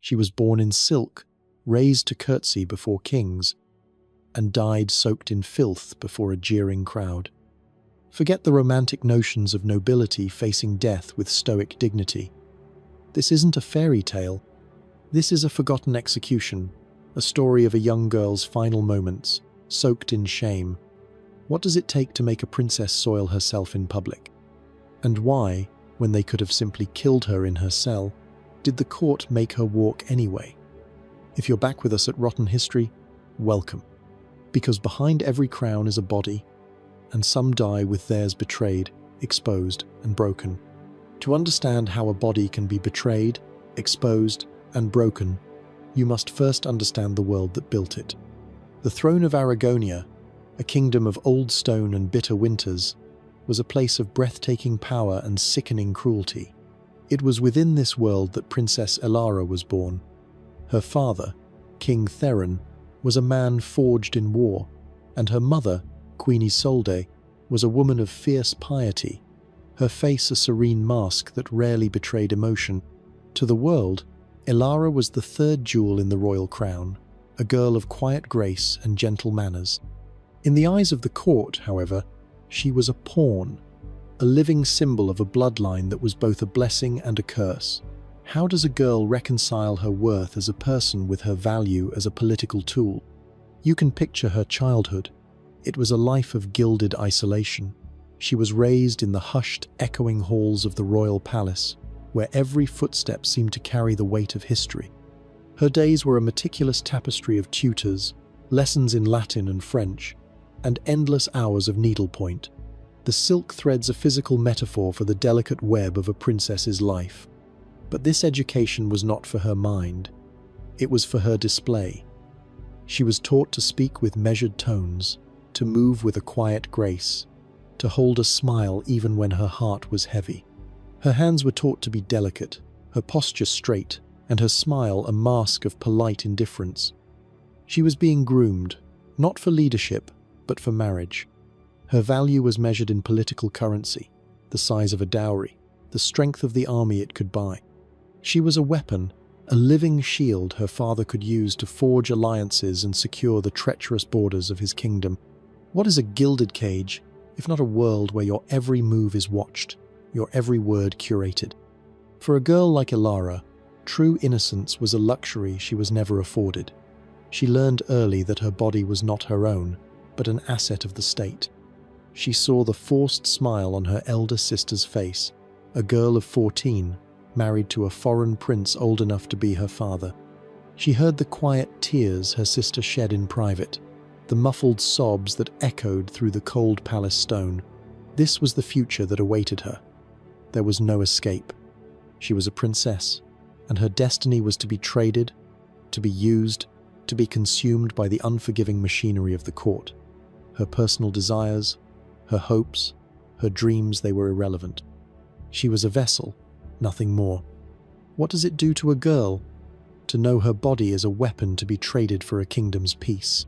She was born in silk, raised to curtsy before kings, and died soaked in filth before a jeering crowd. Forget the romantic notions of nobility facing death with stoic dignity. This isn't a fairy tale. This is a forgotten execution, a story of a young girl's final moments, soaked in shame. What does it take to make a princess soil herself in public? And why, when they could have simply killed her in her cell, did the court make her walk anyway? If you're back with us at Rotten History, welcome. Because behind every crown is a body, and some die with theirs betrayed, exposed, and broken. To understand how a body can be betrayed, exposed, and broken, you must first understand the world that built it. The throne of Aragonia, a kingdom of old stone and bitter winters, was a place of breathtaking power and sickening cruelty. It was within this world that Princess Elara was born. Her father, King Theron, was a man forged in war, and her mother, Queen Isolde, was a woman of fierce piety, her face a serene mask that rarely betrayed emotion. To the world, Elara was the third jewel in the royal crown, a girl of quiet grace and gentle manners. In the eyes of the court, however, she was a pawn, a living symbol of a bloodline that was both a blessing and a curse. How does a girl reconcile her worth as a person with her value as a political tool? You can picture her childhood. It was a life of gilded isolation. She was raised in the hushed, echoing halls of the royal palace, where every footstep seemed to carry the weight of history. Her days were a meticulous tapestry of tutors, lessons in Latin and French, and endless hours of needlepoint. The silk threads a physical metaphor for the delicate web of a princess's life. But this education was not for her mind. It was for her display. She was taught to speak with measured tones, to move with a quiet grace, to hold a smile even when her heart was heavy. Her hands were taught to be delicate, her posture straight, and her smile a mask of polite indifference. She was being groomed, not for leadership, but for marriage. Her value was measured in political currency, the size of a dowry, the strength of the army it could buy. She was a weapon, a living shield her father could use to forge alliances and secure the treacherous borders of his kingdom. What is a gilded cage, if not a world where your every move is watched, your every word curated? For a girl like Elara, true innocence was a luxury she was never afforded. She learned early that her body was not her own, but an asset of the state. She saw the forced smile on her elder sister's face, a girl of 14, married to a foreign prince old enough to be her father. She heard the quiet tears her sister shed in private, the muffled sobs that echoed through the cold palace stone. This was the future that awaited her. There was no escape. She was a princess, and her destiny was to be traded, to be used, to be consumed by the unforgiving machinery of the court. Her personal desires, her hopes, her dreams, they were irrelevant. She was a vessel, nothing more. What does it do to a girl to know her body is a weapon to be traded for a kingdom's peace?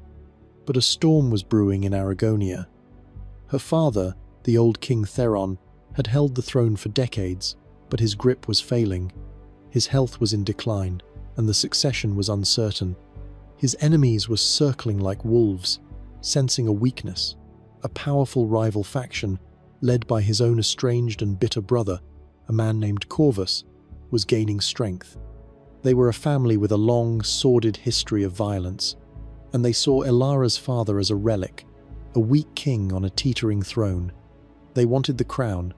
But a storm was brewing in Aragonia. Her father, the old King Theron, had held the throne for decades, but his grip was failing. His health was in decline, and the succession was uncertain. His enemies were circling like wolves, sensing a weakness. A powerful rival faction, led by his own estranged and bitter brother, a man named Corvus, was gaining strength. They were a family with a long, sordid history of violence, and they saw Elara's father as a relic, a weak king on a teetering throne. They wanted the crown,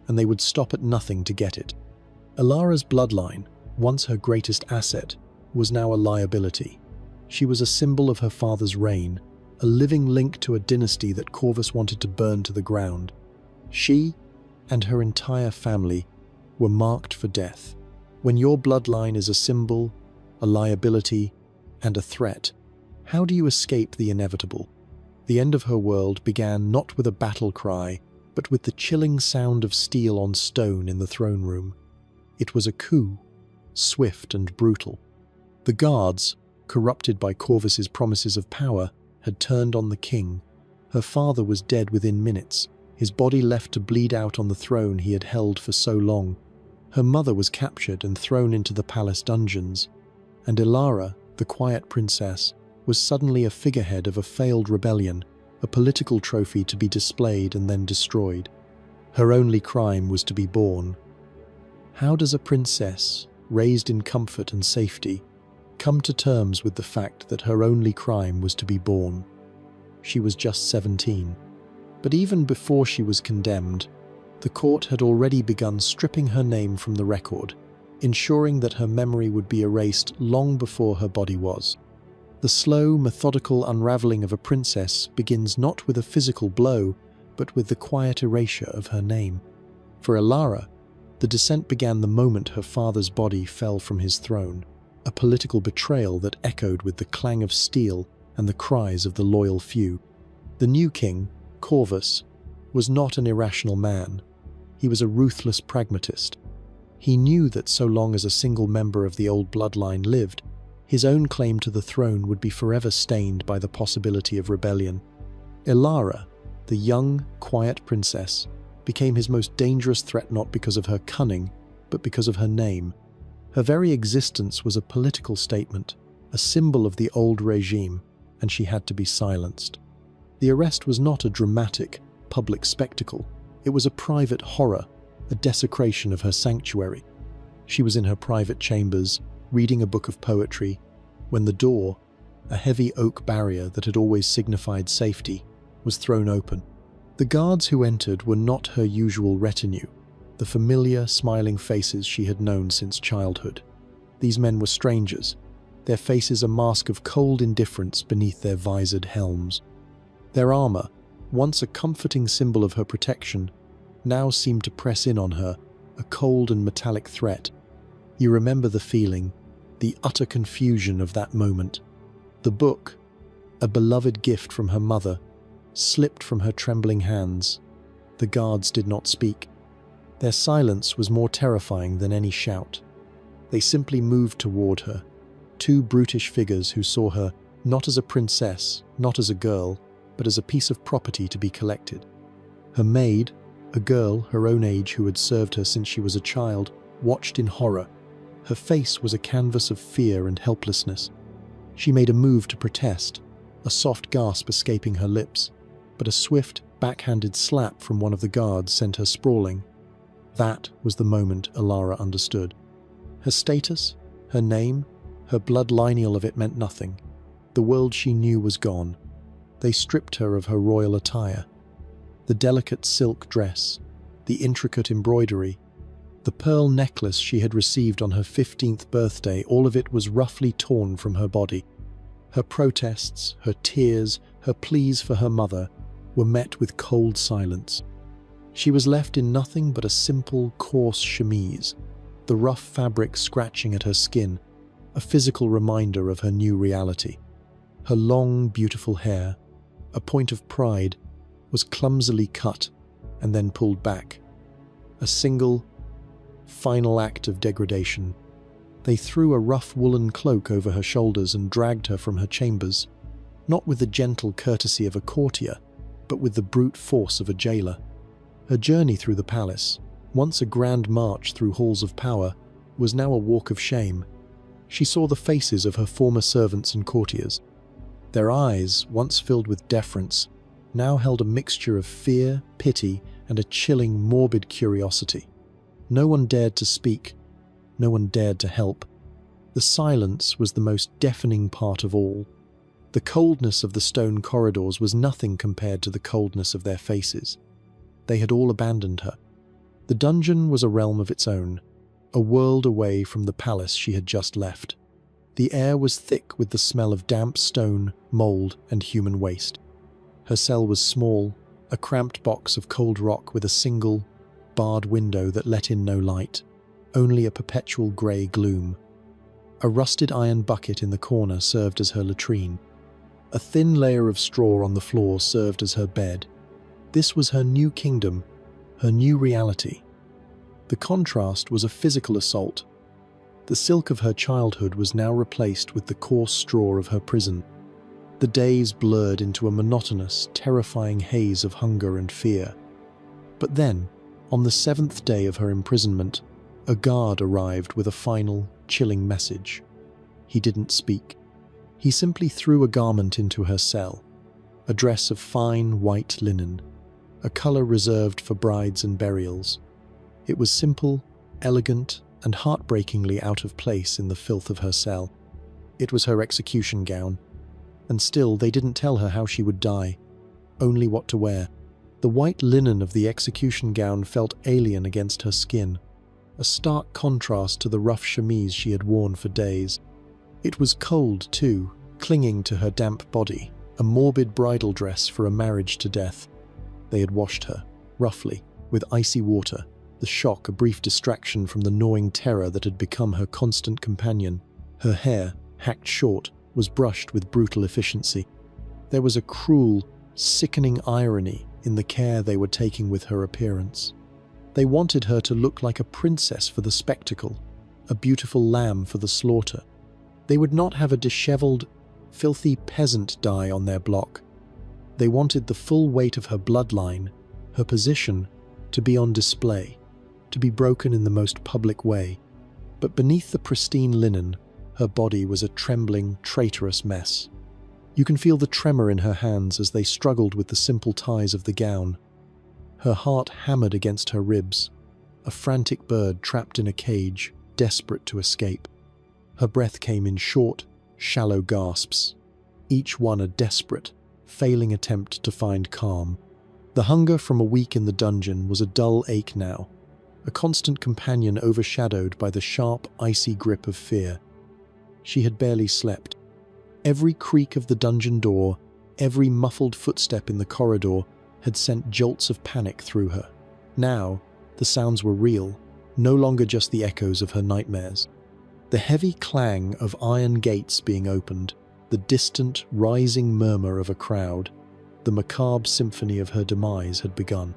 and they would stop at nothing to get it. Elara's bloodline, once her greatest asset, was now a liability. She was a symbol of her father's reign, a living link to a dynasty that Corvus wanted to burn to the ground. She and her entire family were marked for death. When your bloodline is a symbol, a liability, and a threat, how do you escape the inevitable? The end of her world began not with a battle cry, but with the chilling sound of steel on stone in the throne room. It was a coup, swift and brutal. The guards, corrupted by Corvus's promises of power, had turned on the king. Her father was dead within minutes, his body left to bleed out on the throne he had held for so long. Her mother was captured and thrown into the palace dungeons. and Ilara, the quiet princess, was suddenly a figurehead of a failed rebellion, a political trophy to be displayed and then destroyed. Her only crime was to be born. How does a princess, raised in comfort and safety, come to terms with the fact that her only crime was to be born? She was just 17. But even before she was condemned, the court had already begun stripping her name from the record, ensuring that her memory would be erased long before her body was. The slow, methodical unraveling of a princess begins not with a physical blow, but with the quiet erasure of her name. For Ilara, the descent began the moment her father's body fell from his throne, a political betrayal that echoed with the clang of steel and the cries of the loyal few. The new king, Corvus, was not an irrational man. He was a ruthless pragmatist. He knew that so long as a single member of the old bloodline lived, his own claim to the throne would be forever stained by the possibility of rebellion. Ilara, the young, quiet princess, became his most dangerous threat not because of her cunning, but because of her name. Her very existence was a political statement, a symbol of the old regime, and she had to be silenced. The arrest was not a dramatic, public spectacle. It was a private horror, a desecration of her sanctuary. She was in her private chambers, reading a book of poetry, when the door, a heavy oak barrier that had always signified safety, was thrown open. The guards who entered were not her usual retinue, the familiar, smiling faces she had known since childhood. These men were strangers, their faces a mask of cold indifference beneath their visored helms. Their armor, once a comforting symbol of her protection, now seemed to press in on her, a cold and metallic threat. You remember the feeling, the utter confusion of that moment. The book, a beloved gift from her mother, slipped from her trembling hands. The guards did not speak. Their silence was more terrifying than any shout. They simply moved toward her, two brutish figures who saw her not as a princess, not as a girl, but as a piece of property to be collected. Her maid, a girl her own age who had served her since she was a child, watched in horror. Her face was a canvas of fear and helplessness. She made a move to protest, a soft gasp escaping her lips, but a swift, backhanded slap from one of the guards sent her sprawling. That was the moment Ilara understood. Her status, her name, her blood lineal of it meant nothing. The world she knew was gone. They stripped her of her royal attire. The delicate silk dress, the intricate embroidery, the pearl necklace she had received on her 15th birthday, all of it was roughly torn from her body. Her protests, her tears, her pleas for her mother were met with cold silence. She was left in nothing but a simple, coarse chemise, the rough fabric scratching at her skin, a physical reminder of her new reality. Her long, beautiful hair, a point of pride, was clumsily cut and then pulled back. A single, final act of degradation. They threw a rough woolen cloak over her shoulders and dragged her from her chambers, not with the gentle courtesy of a courtier, but with the brute force of a jailer. Her journey through the palace, once a grand march through halls of power, was now a walk of shame. She saw the faces of her former servants and courtiers. Their eyes, once filled with deference, now held a mixture of fear, pity, and a chilling, morbid curiosity. No one dared to speak. No one dared to help. The silence was the most deafening part of all. The coldness of the stone corridors was nothing compared to the coldness of their faces. They had all abandoned her. The dungeon was a realm of its own, a world away from the palace she had just left. The air was thick with the smell of damp stone, mold, and human waste. Her cell was small, a cramped box of cold rock with a single, barred window that let in no light, only a perpetual grey gloom. A rusted iron bucket in the corner served as her latrine. A thin layer of straw on the floor served as her bed. This was her new kingdom, her new reality. The contrast was a physical assault. The silk of her childhood was now replaced with the coarse straw of her prison. The days blurred into a monotonous, terrifying haze of hunger and fear. But then, on the 7th day of her imprisonment, a guard arrived with a final, chilling message. He didn't speak. He simply threw a garment into her cell, a dress of fine white linen, a color reserved for brides and burials. It was simple, elegant, and heartbreakingly out of place in the filth of her cell. It was her execution gown, and still they didn't tell her how she would die, only what to wear. The white linen of the execution gown felt alien against her skin, a stark contrast to the rough chemise she had worn for days. It was cold, too, clinging to her damp body, a morbid bridal dress for a marriage to death. They had washed her, roughly, with icy water, the shock a brief distraction from the gnawing terror that had become her constant companion. Her hair, hacked short, was brushed with brutal efficiency. There was a cruel, sickening irony in the care they were taking with her appearance. They wanted her to look like a princess for the spectacle, a beautiful lamb for the slaughter. They would not have a disheveled, filthy peasant die on their block. They wanted the full weight of her bloodline, her position, to be on display, to be broken in the most public way. But beneath the pristine linen, her body was a trembling, traitorous mess. You can feel the tremor in her hands as they struggled with the simple ties of the gown. Her heart hammered against her ribs, a frantic bird trapped in a cage, desperate to escape. Her breath came in short, shallow gasps, each one a desperate, failing attempt to find calm. The hunger from a week in the dungeon was a dull ache now, a constant companion overshadowed by the sharp, icy grip of fear. She had barely slept. Every creak of the dungeon door, every muffled footstep in the corridor had sent jolts of panic through her. Now, the sounds were real, no longer just the echoes of her nightmares. The heavy clang of iron gates being opened, the distant, rising murmur of a crowd, the macabre symphony of her demise had begun.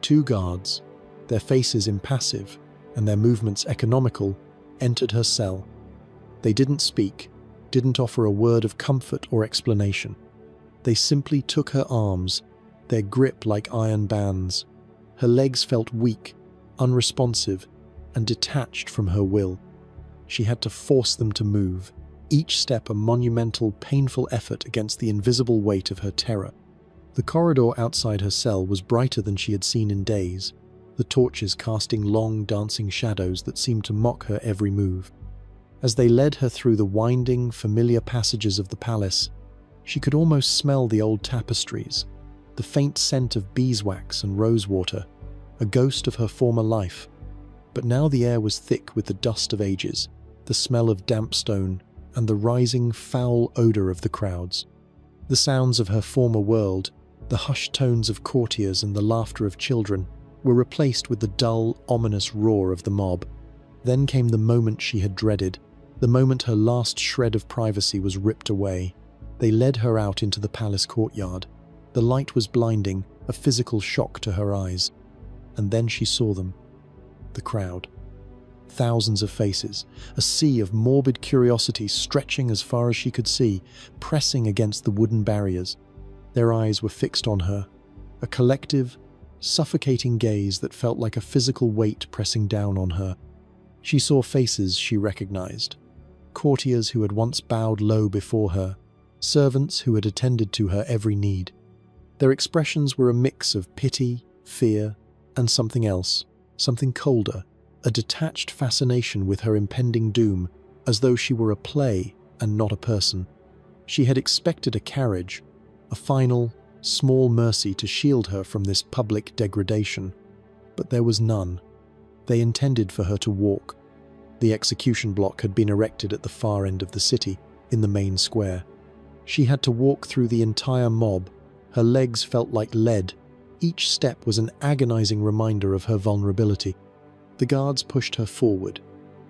2 guards, their faces impassive and their movements economical, entered her cell. They didn't speak, didn't offer a word of comfort or explanation. They simply took her arms, their grip like iron bands. Her legs felt weak, unresponsive, and detached from her will. She had to force them to move, each step a monumental, painful effort against the invisible weight of her terror. The corridor outside her cell was brighter than she had seen in days, the torches casting long, dancing shadows that seemed to mock her every move. As they led her through the winding, familiar passages of the palace, she could almost smell the old tapestries, the faint scent of beeswax and rosewater, a ghost of her former life. But now the air was thick with the dust of ages, the smell of damp stone, and the rising, foul odor of the crowds. The sounds of her former world, the hushed tones of courtiers and the laughter of children, were replaced with the dull, ominous roar of the mob. Then came the moment she had dreaded, the moment her last shred of privacy was ripped away. They led her out into the palace courtyard. The light was blinding, a physical shock to her eyes. And then she saw them. The crowd. Thousands of faces, a sea of morbid curiosity stretching as far as she could see, pressing against the wooden barriers. Their eyes were fixed on her, a collective, suffocating gaze that felt like a physical weight pressing down on her. She saw faces she recognized, courtiers who had once bowed low before her, servants who had attended to her every need. Their expressions were a mix of pity, fear, and something else, something colder, a detached fascination with her impending doom, as though she were a play and not a person. She had expected a carriage, a final, small mercy to shield her from this public degradation, but there was none. They intended for her to walk. The execution block had been erected at the far end of the city, in the main square. She had to walk through the entire mob. Her legs felt like lead. Each step was an agonizing reminder of her vulnerability. The guards pushed her forward,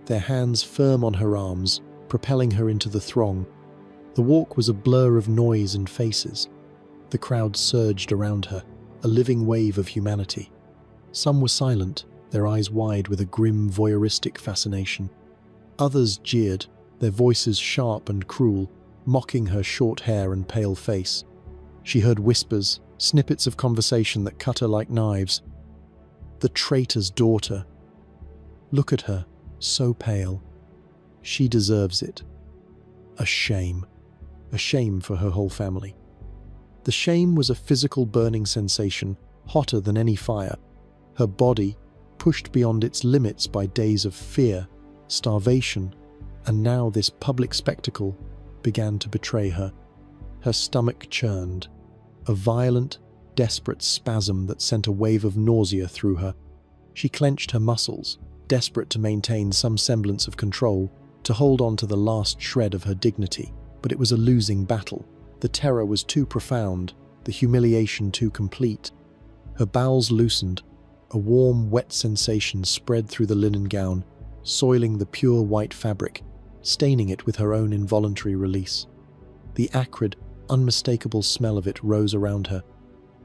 their hands firm on her arms, propelling her into the throng. The walk was a blur of noise and faces. The crowd surged around her, a living wave of humanity. Some were silent, their eyes wide with a grim, voyeuristic fascination. Others jeered, their voices sharp and cruel, mocking her short hair and pale face. She heard whispers, snippets of conversation that cut her like knives. The traitor's daughter. Look at her, so pale. She deserves it. A shame. A shame for her whole family. The shame was a physical burning sensation, hotter than any fire. Her body, pushed beyond its limits by days of fear, starvation, and now this public spectacle, began to betray her. Her stomach churned, a violent, desperate spasm that sent a wave of nausea through her. She clenched her muscles, desperate to maintain some semblance of control, to hold on to the last shred of her dignity. But it was a losing battle. The terror was too profound, the humiliation too complete. Her bowels loosened. A warm, wet sensation spread through the linen gown, soiling the pure white fabric, staining it with her own involuntary release. The acrid, unmistakable smell of it rose around her.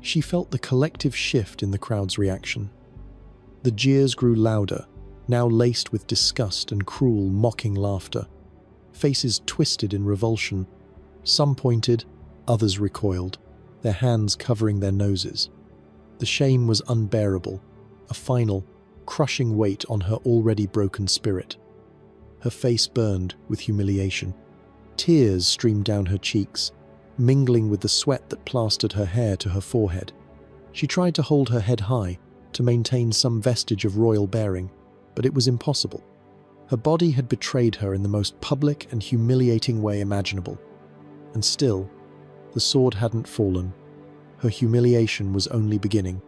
She felt the collective shift in the crowd's reaction. The jeers grew louder, now laced with disgust and cruel, mocking laughter. Faces twisted in revulsion. Some pointed, others recoiled, their hands covering their noses. The shame was unbearable, a final, crushing weight on her already broken spirit. Her face burned with humiliation. Tears streamed down her cheeks, mingling with the sweat that plastered her hair to her forehead. She tried to hold her head high, to maintain some vestige of royal bearing, but it was impossible. Her body had betrayed her in the most public and humiliating way imaginable. And still, the sword hadn't fallen. Her humiliation was only beginning.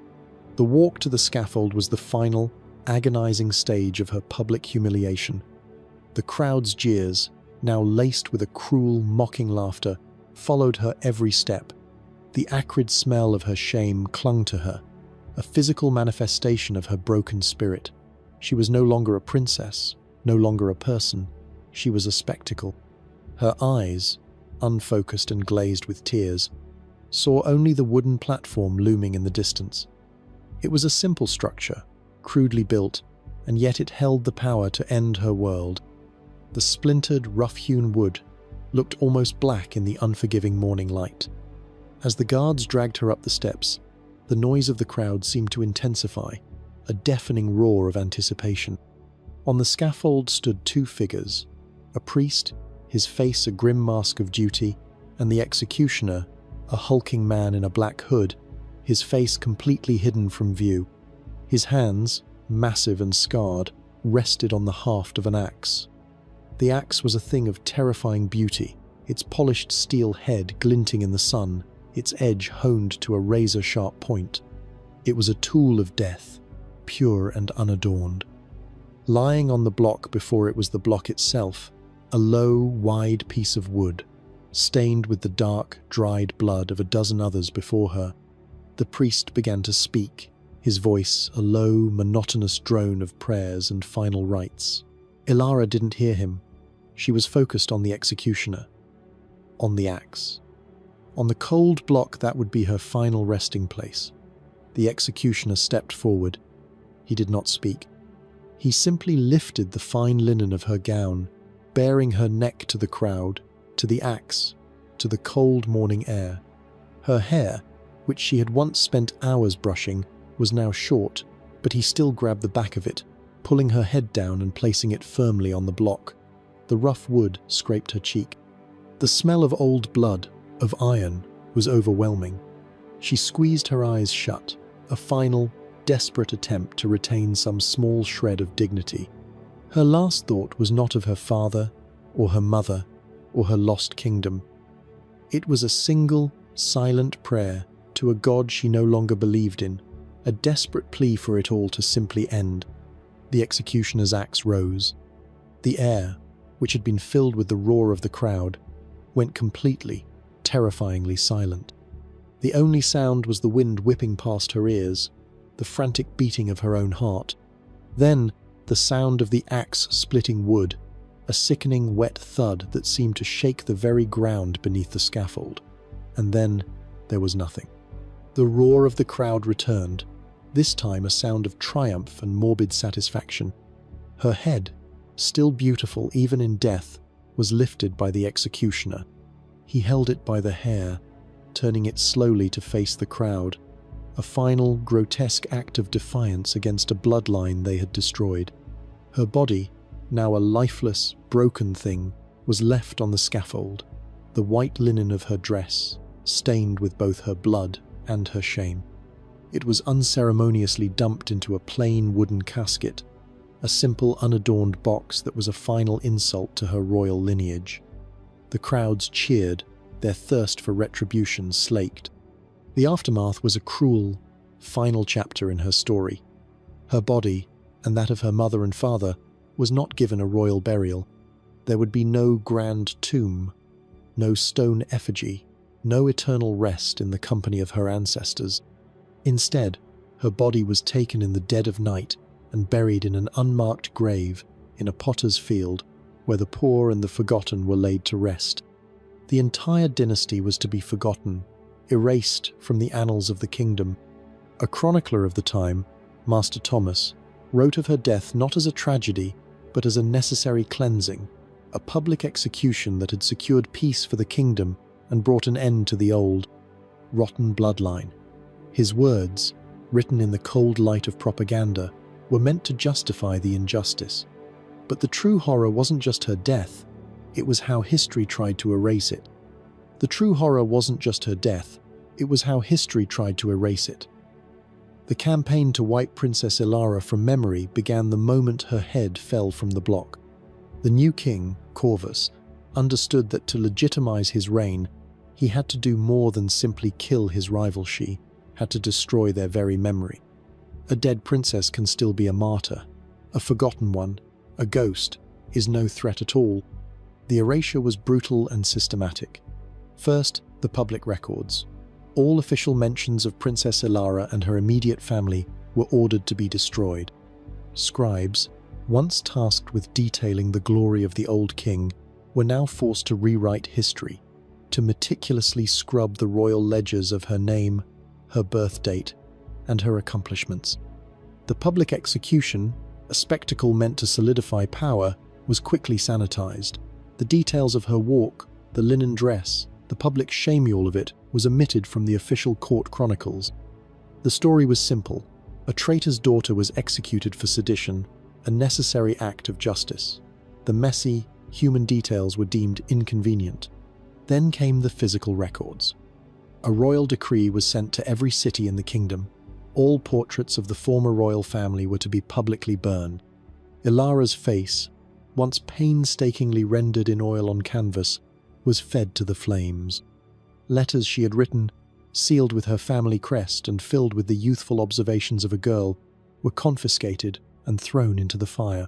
The walk to the scaffold was the final, agonizing stage of her public humiliation. The crowd's jeers, now laced with a cruel, mocking laughter, followed her every step. The acrid smell of her shame clung to her, a physical manifestation of her broken spirit. She was no longer a princess, no longer a person. She was a spectacle. Her eyes, unfocused and glazed with tears, saw only the wooden platform looming in the distance. It was a simple structure, crudely built, and yet it held the power to end her world. The splintered, rough-hewn wood looked almost black in the unforgiving morning light. As the guards dragged her up the steps, the noise of the crowd seemed to intensify, a deafening roar of anticipation. On the scaffold stood two figures, a priest, his face a grim mask of duty, and the executioner, a hulking man in a black hood, his face completely hidden from view. His hands, massive and scarred, rested on the haft of an axe. The axe was a thing of terrifying beauty, its polished steel head glinting in the sun, its edge honed to a razor-sharp point. It was a tool of death, pure and unadorned. Lying on the block before it was the block itself, a low, wide piece of wood, stained with the dark, dried blood of a dozen others before her. The priest began to speak, his voice a low, monotonous drone of prayers and final rites. Ilara didn't hear him. She was focused on the executioner, on the axe. On the cold block that would be her final resting place. The executioner stepped forward. He did not speak. He simply lifted the fine linen of her gown, baring her neck to the crowd, to the axe, to the cold morning air. Her hair, which she had once spent hours brushing, was now short, but he still grabbed the back of it, pulling her head down and placing it firmly on the block. The rough wood scraped her cheek. The smell of old blood, of iron, was overwhelming. She squeezed her eyes shut, a final, desperate attempt to retain some small shred of dignity. Her last thought was not of her father, or her mother, or her lost kingdom. It was a single, silent prayer to a God she no longer believed in, a desperate plea for it all to simply end. The executioner's axe rose. The air, which had been filled with the roar of the crowd, went completely, terrifyingly silent. The only sound was the wind whipping past her ears, the frantic beating of her own heart. Then, the sound of the axe splitting wood, a sickening wet thud that seemed to shake the very ground beneath the scaffold. And then, there was nothing. The roar of the crowd returned, this time a sound of triumph and morbid satisfaction. Her head, still beautiful even in death, was lifted by the executioner. He held it by the hair, turning it slowly to face the crowd, a final, grotesque act of defiance against a bloodline they had destroyed. Her body, now a lifeless, broken thing, was left on the scaffold, the white linen of her dress stained with both her blood and her shame. It was unceremoniously dumped into a plain wooden casket, a simple unadorned box that was a final insult to her royal lineage. The crowds cheered, their thirst for retribution slaked. The aftermath was a cruel, final chapter in her story. Her body, and that of her mother and father, was not given a royal burial. There would be no grand tomb, no stone effigy, no eternal rest in the company of her ancestors. Instead, her body was taken in the dead of night and buried in an unmarked grave in a potter's field where the poor and the forgotten were laid to rest. The entire dynasty was to be forgotten, erased from the annals of the kingdom. A chronicler of the time, Master Thomas, wrote of her death not as a tragedy, but as a necessary cleansing, a public execution that had secured peace for the kingdom and brought an end to the old, rotten bloodline. His words, written in the cold light of propaganda, were meant to justify the injustice. But the true horror wasn't just her death, it was how history tried to erase it. The true horror wasn't just her death, it was how history tried to erase it. The campaign to wipe Princess Ilara from memory began the moment her head fell from the block. The new king, Corvus, understood that to legitimize his reign, he had to do more than simply kill his rival. She had to destroy their very memory. A dead princess can still be a martyr. A forgotten one, a ghost, is no threat at all. The erasure was brutal and systematic. First, the public records. All official mentions of Princess Ilara and her immediate family were ordered to be destroyed. Scribes, once tasked with detailing the glory of the old king, were now forced to rewrite history, to meticulously scrub the royal ledgers of her name, her birth date, and her accomplishments. The public execution, a spectacle meant to solidify power, was quickly sanitized. The details of her walk, the linen dress, the public shameful of it was omitted from the official court chronicles. The story was simple. A traitor's daughter was executed for sedition, a necessary act of justice. The messy, human details were deemed inconvenient. Then came the physical records. A royal decree was sent to every city in the kingdom. All portraits of the former royal family were to be publicly burned. Ilara's face, once painstakingly rendered in oil on canvas, was fed to the flames. Letters she had written, sealed with her family crest and filled with the youthful observations of a girl, were confiscated and thrown into the fire.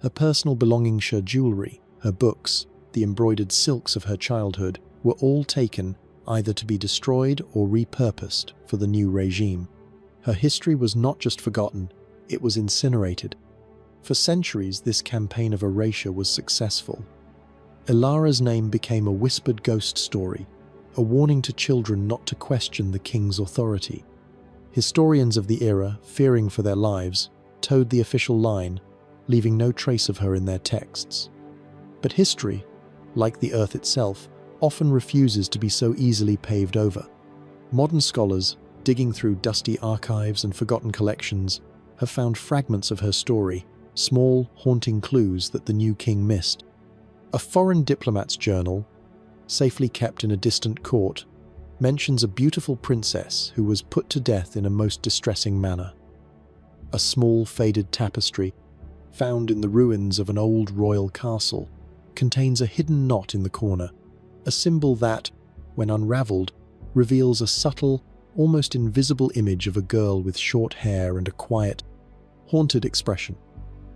Her personal belongings, her jewelry, her books, the embroidered silks of her childhood, were all taken either to be destroyed or repurposed for the new regime. Her history was not just forgotten, it was incinerated. For centuries, this campaign of erasure was successful. Ilara's name became a whispered ghost story, a warning to children not to question the king's authority. Historians of the era, fearing for their lives, towed the official line, leaving no trace of her in their texts. But history, like the earth itself, often refuses to be so easily paved over. Modern scholars, digging through dusty archives and forgotten collections, have found fragments of her story, small, haunting clues that the new king missed. A foreign diplomat's journal, safely kept in a distant court, mentions a beautiful princess who was put to death in a most distressing manner. A small, faded tapestry, found in the ruins of an old royal castle, contains a hidden knot in the corner, a symbol that, when unraveled, reveals a subtle, almost invisible image of a girl with short hair and a quiet, haunted expression.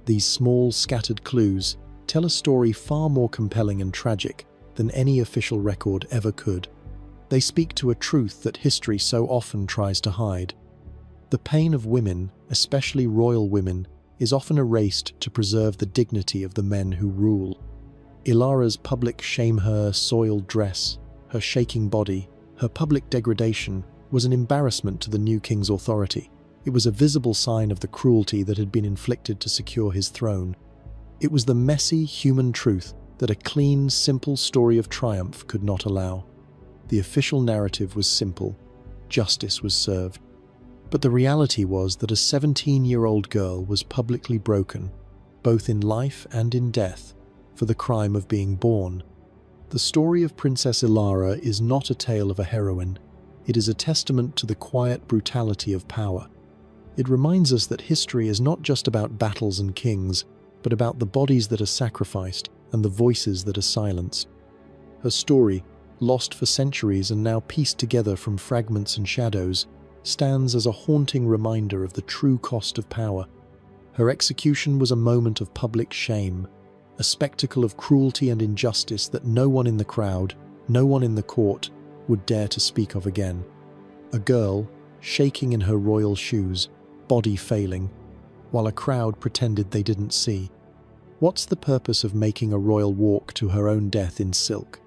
These small, scattered clues tell a story far more compelling and tragic than any official record ever could. They speak to a truth that history so often tries to hide. The pain of women, especially royal women, is often erased to preserve the dignity of the men who rule. Ilara's public shame, her soiled dress, her shaking body, her public degradation was an embarrassment to the new king's authority. It was a visible sign of the cruelty that had been inflicted to secure his throne. It was the messy human truth that a clean, simple story of triumph could not allow. The official narrative was simple. Justice was served. But the reality was that a 17-year-old girl was publicly broken, both in life and in death, for the crime of being born. The story of Princess Ilara is not a tale of a heroine. It is a testament to the quiet brutality of power. It reminds us that history is not just about battles and kings, but about the bodies that are sacrificed and the voices that are silenced. Her story, lost for centuries and now pieced together from fragments and shadows, stands as a haunting reminder of the true cost of power. Her execution was a moment of public shame, a spectacle of cruelty and injustice that no one in the crowd, no one in the court, would dare to speak of again. A girl, shaking in her royal shoes, body failing, while a crowd pretended they didn't see. What's the purpose of making a royal walk to her own death in silk?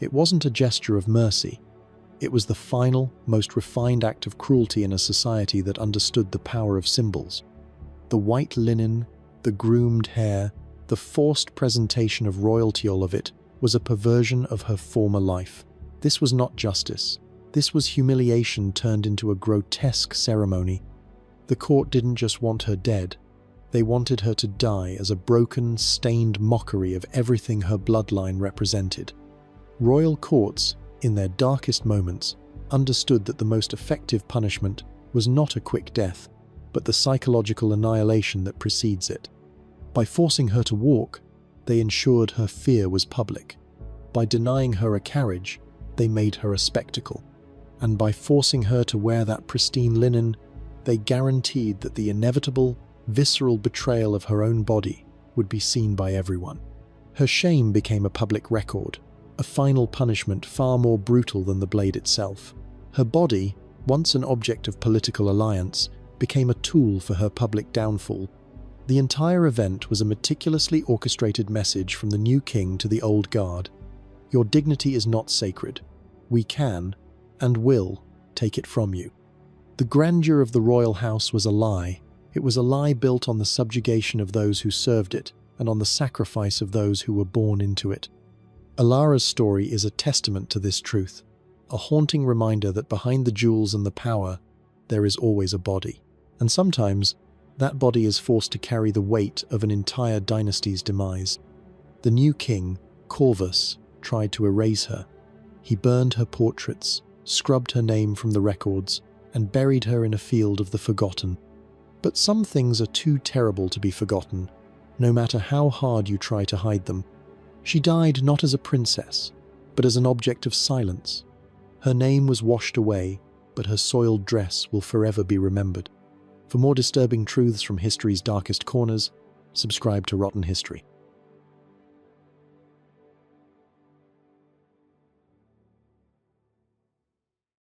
It wasn't a gesture of mercy. It was the final, most refined act of cruelty in a society that understood the power of symbols. The white linen, the groomed hair, the forced presentation of royalty, all of it was a perversion of her former life. This was not justice. This was humiliation turned into a grotesque ceremony. The court didn't just want her dead. They wanted her to die as a broken, stained mockery of everything her bloodline represented. Royal courts, in their darkest moments, understood that the most effective punishment was not a quick death, but the psychological annihilation that precedes it. By forcing her to walk, they ensured her fear was public. By denying her a carriage, they made her a spectacle. And by forcing her to wear that pristine linen, they guaranteed that the inevitable, visceral betrayal of her own body would be seen by everyone. Her shame became a public record, a final punishment far more brutal than the blade itself. Her body, once an object of political alliance, became a tool for her public downfall. The entire event was a meticulously orchestrated message from the new king to the old guard. Your dignity is not sacred. We can, and will, take it from you. The grandeur of the royal house was a lie. It was a lie built on the subjugation of those who served it and on the sacrifice of those who were born into it. Ilara's story is a testament to this truth, a haunting reminder that behind the jewels and the power, there is always a body. And sometimes, that body is forced to carry the weight of an entire dynasty's demise. The new king, Corvus, tried to erase her. He burned her portraits, scrubbed her name from the records, and buried her in a field of the forgotten. But some things are too terrible to be forgotten, no matter how hard you try to hide them. She died not as a princess, but as an object of silence. Her name was washed away, but her soiled dress will forever be remembered. For more disturbing truths from history's darkest corners, subscribe to Rotten History.